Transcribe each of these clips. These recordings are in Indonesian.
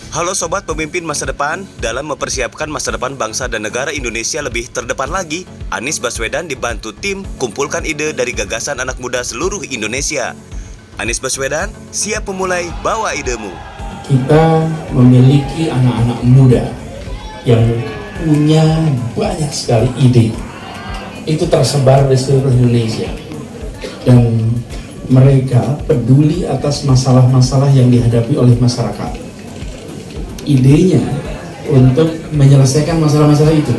Halo Sobat Pemimpin Masa Depan, dalam mempersiapkan masa depan bangsa dan negara Indonesia lebih terdepan lagi, Anies Baswedan dibantu tim kumpulkan ide dari gagasan anak muda seluruh Indonesia. Anies Baswedan siap memulai, bawa idemu. Kita memiliki anak-anak muda yang punya banyak sekali ide. Itu tersebar di seluruh Indonesia. Dan mereka peduli atas masalah-masalah yang dihadapi oleh masyarakat. Idenya untuk menyelesaikan masalah-masalah itu.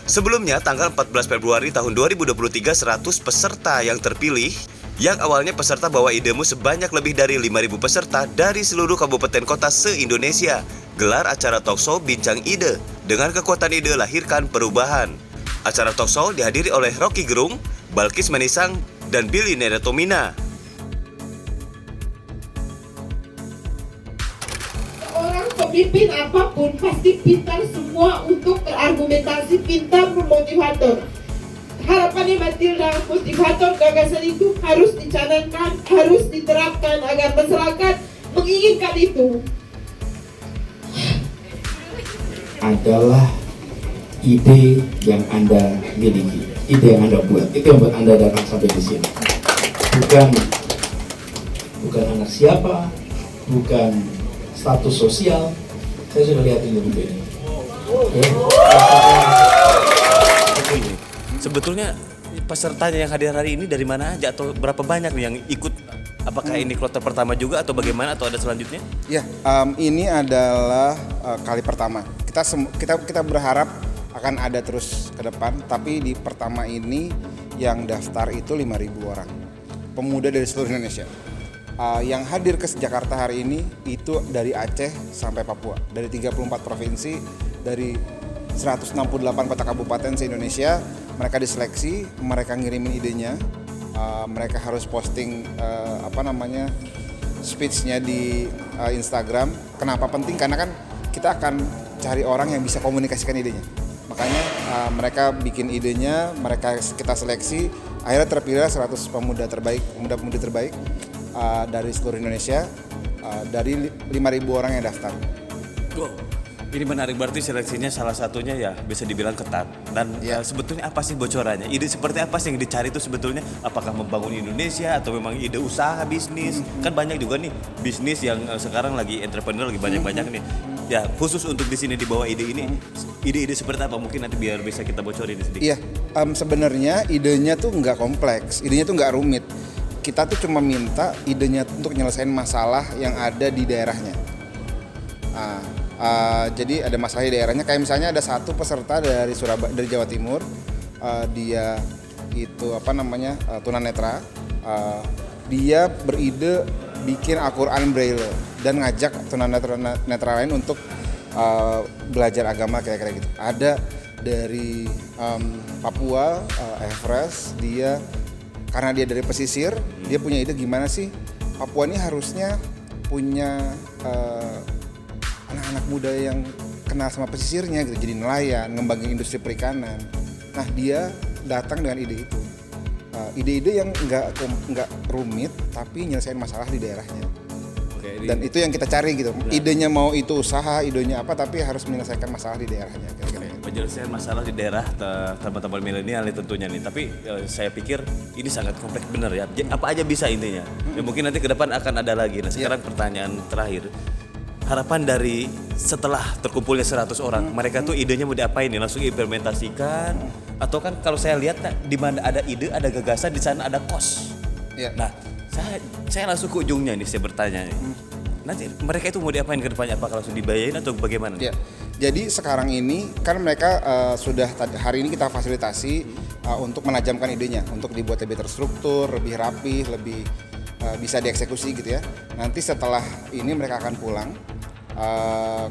Sebelumnya, tanggal 14 Februari tahun 2023, 100 peserta yang terpilih, yang awalnya peserta bawa idemu sebanyak lebih dari 5.000 peserta dari seluruh kabupaten kota se-Indonesia, gelar acara talkshow Bincang Ide. Dengan kekuatan ide lahirkan perubahan. Acara talkshow dihadiri oleh Rocky Gerung, Balkis Manisang, dan Billy Neratomina. Pemimpin apapun pasti pintar semua untuk berargumentasi, pintar memotivator. Harapannya Matilda, motivator gagasan itu harus dicanangkan, harus diterapkan agar masyarakat menginginkan itu. Adalah ide yang Anda miliki, ide yang Anda buat, itu yang buat Anda datang sampai di sini. Bukan anak siapa, bukan status sosial. Saya sudah lihat ini video ini. Ya. Sebetulnya pesertanya yang hadir hari ini dari mana aja atau berapa banyak nih yang ikut? Apakah ini kloter pertama juga atau bagaimana atau ada selanjutnya? Ya, ini adalah kali pertama. Kita berharap akan ada terus ke depan, tapi di pertama ini yang daftar itu 5.000 orang. Pemuda dari seluruh Indonesia. Yang hadir ke Jakarta hari ini itu dari Aceh sampai Papua, dari 34 provinsi, dari 168 kota kabupaten se-Indonesia. Mereka diseleksi, mereka ngirimin idenya, mereka harus posting speech-nya di Instagram. Kenapa penting? Karena kan kita akan cari orang yang bisa komunikasikan idenya. Makanya mereka bikin idenya, kita seleksi, akhirnya terpilih 100 pemuda-pemudi terbaik dari seluruh Indonesia, dari 5.000 orang yang daftar. Ini menarik, berarti seleksinya salah satunya ya bisa dibilang ketat. Dan sebetulnya apa sih bocorannya? Ide seperti apa sih yang dicari itu sebetulnya? Apakah membangun Indonesia atau memang ide usaha, bisnis? Kan banyak juga nih bisnis yang sekarang lagi entrepreneur lagi banyak-banyak nih. Ya khusus untuk di sini di bawah ide ini, ide-ide seperti apa mungkin nanti biar bisa kita bocorin sedikit. Iya, sebenarnya idenya tuh nggak kompleks, idenya tuh nggak rumit. Kita tuh cuma minta idenya untuk nyelesain masalah yang ada di daerahnya. Jadi ada masalah di daerahnya, kayak misalnya ada satu peserta dari dari Jawa Timur, dia itu tunanetra, dia beride bikin Al-Quran Braille dan ngajak tunanetra lain untuk belajar agama kayak gitu. Ada dari Papua, Everest, karena dia dari pesisir, dia punya ide gimana sih Papua ini harusnya punya anak-anak muda yang kenal sama pesisirnya gitu, jadi nelayan, ngembangin industri perikanan. Nah, dia datang dengan ide itu, ide-ide yang nggak rumit tapi nyelesain masalah di daerahnya. Dan itu yang kita cari gitu. Idenya mau itu usaha, idenya apa, tapi harus menyelesaikan masalah di daerahnya. Penyelesaian masalah di daerah teman-teman milenial tentunya nih. Tapi saya pikir ini sangat kompleks benar ya. Apa aja bisa intinya. Ya, mungkin nanti ke depan akan ada lagi. Nah, sekarang pertanyaan terakhir. Harapan dari setelah terkumpulnya 100 orang, mereka tuh idenya mau diapain nih? Langsung implementasikan atau kan kalau saya lihat di mana ada ide, ada gagasan, di sana ada kos. Ya. Nah, saya langsung ke ujungnya nih, saya bertanya nih. Nanti mereka itu mau diapain ke depannya? Apakah langsung dibayarin atau bagaimana? Ya. Jadi sekarang ini kan mereka hari ini kita fasilitasi untuk menajamkan idenya, untuk dibuat lebih terstruktur, lebih rapi, lebih bisa dieksekusi gitu ya. Nanti setelah ini mereka akan pulang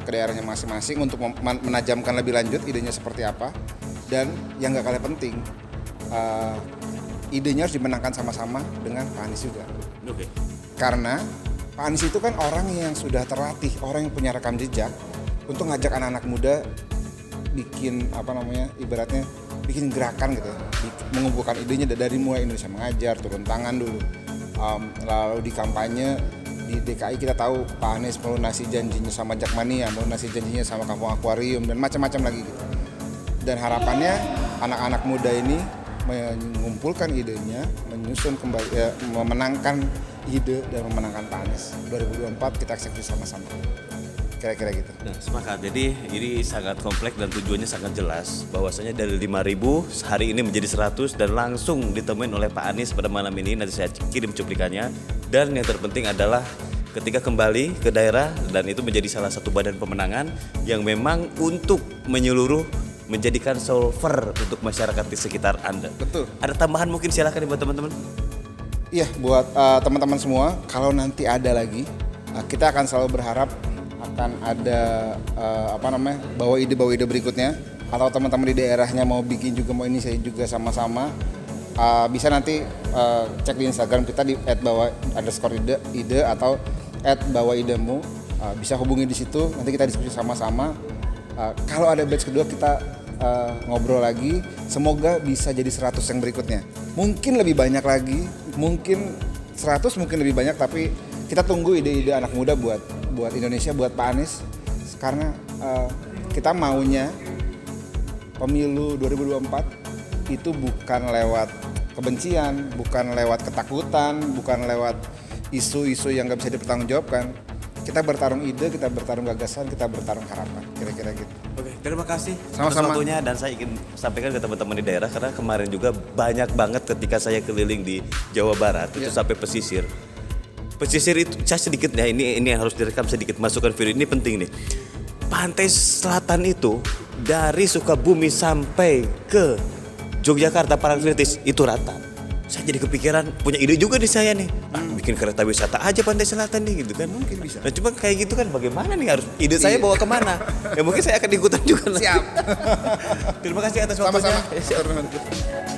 ke daerahnya masing-masing untuk menajamkan lebih lanjut idenya seperti apa. Dan yang gak kalah penting, idenya harus dimenangkan sama-sama dengan Pak Anies juga. Oke. Karena Pak Anies itu kan orang yang sudah terlatih, orang yang punya rekam jejak untuk ngajak anak-anak muda bikin ibaratnya bikin gerakan gitu ya, mengumpulkan idenya dari mulai Indonesia Mengajar, turun tangan dulu, lalu di kampanye, di DKI kita tahu Pak Anies melunasi janjinya sama Jakmania, melunasi janjinya sama Kampung Akuarium dan macam-macam lagi gitu. Dan harapannya anak-anak muda ini mengumpulkan idenya, menyusun kembali, memenangkan ide dan memenangkan Pak Anies 2024 kita eksekusi sama-sama. Kira-kira gitu. Nah, sepakat. Jadi ini sangat kompleks dan tujuannya sangat jelas. Bahwasanya dari 5.000 hari ini menjadi 100 dan langsung ditemuin oleh Pak Anies pada malam ini. Nanti saya kirim cuplikannya. Dan yang terpenting adalah ketika kembali ke daerah dan itu menjadi salah satu badan pemenangan yang memang untuk menyeluruh menjadikan solver untuk masyarakat di sekitar Anda. Betul. Ada tambahan mungkin silakan buat teman-teman. Iya, buat teman-teman semua, kalau nanti ada lagi, kita akan selalu berharap akan ada bawa ide berikutnya, atau teman-teman di daerahnya mau bikin juga, mau ini saya juga sama-sama, bisa nanti cek di Instagram kita di @bawa_ide atau @bawaidemu, bisa hubungi di situ, nanti kita diskusi sama-sama. Kalau ada batch kedua kita ngobrol lagi, semoga bisa jadi 100 yang berikutnya. Mungkin lebih banyak lagi, mungkin 100, mungkin lebih banyak, tapi kita tunggu ide-ide anak muda buat Indonesia, buat Pak Anies, karena kita maunya pemilu 2024 itu bukan lewat kebencian, bukan lewat ketakutan, bukan lewat isu-isu yang nggak bisa dipertanggungjawabkan. Kita bertarung ide, kita bertarung gagasan, kita bertarung harapan, kira-kira gitu. Oke, terima kasih Sama-sama. atas waktunya dan saya ingin sampaikan ke teman-teman di daerah karena kemarin juga banyak banget ketika saya keliling di Jawa Barat itu sampai pesisir. Pesisir itu saya sedikit ya ini yang harus direkam sedikit masukan video ini penting nih. Pantai selatan itu dari Sukabumi sampai ke Yogyakarta Parangtritis itu rata. Saya jadi kepikiran punya ide juga di saya nih. Bikin kereta wisata aja pantai selatan nih gitu kan. Mungkin bisa. Nah cuma kayak gitu kan bagaimana nih harus ide saya bawa kemana? Ya mungkin saya akan ikutan juga nanti. Siap. Terima kasih atas waktunya. Sama-sama.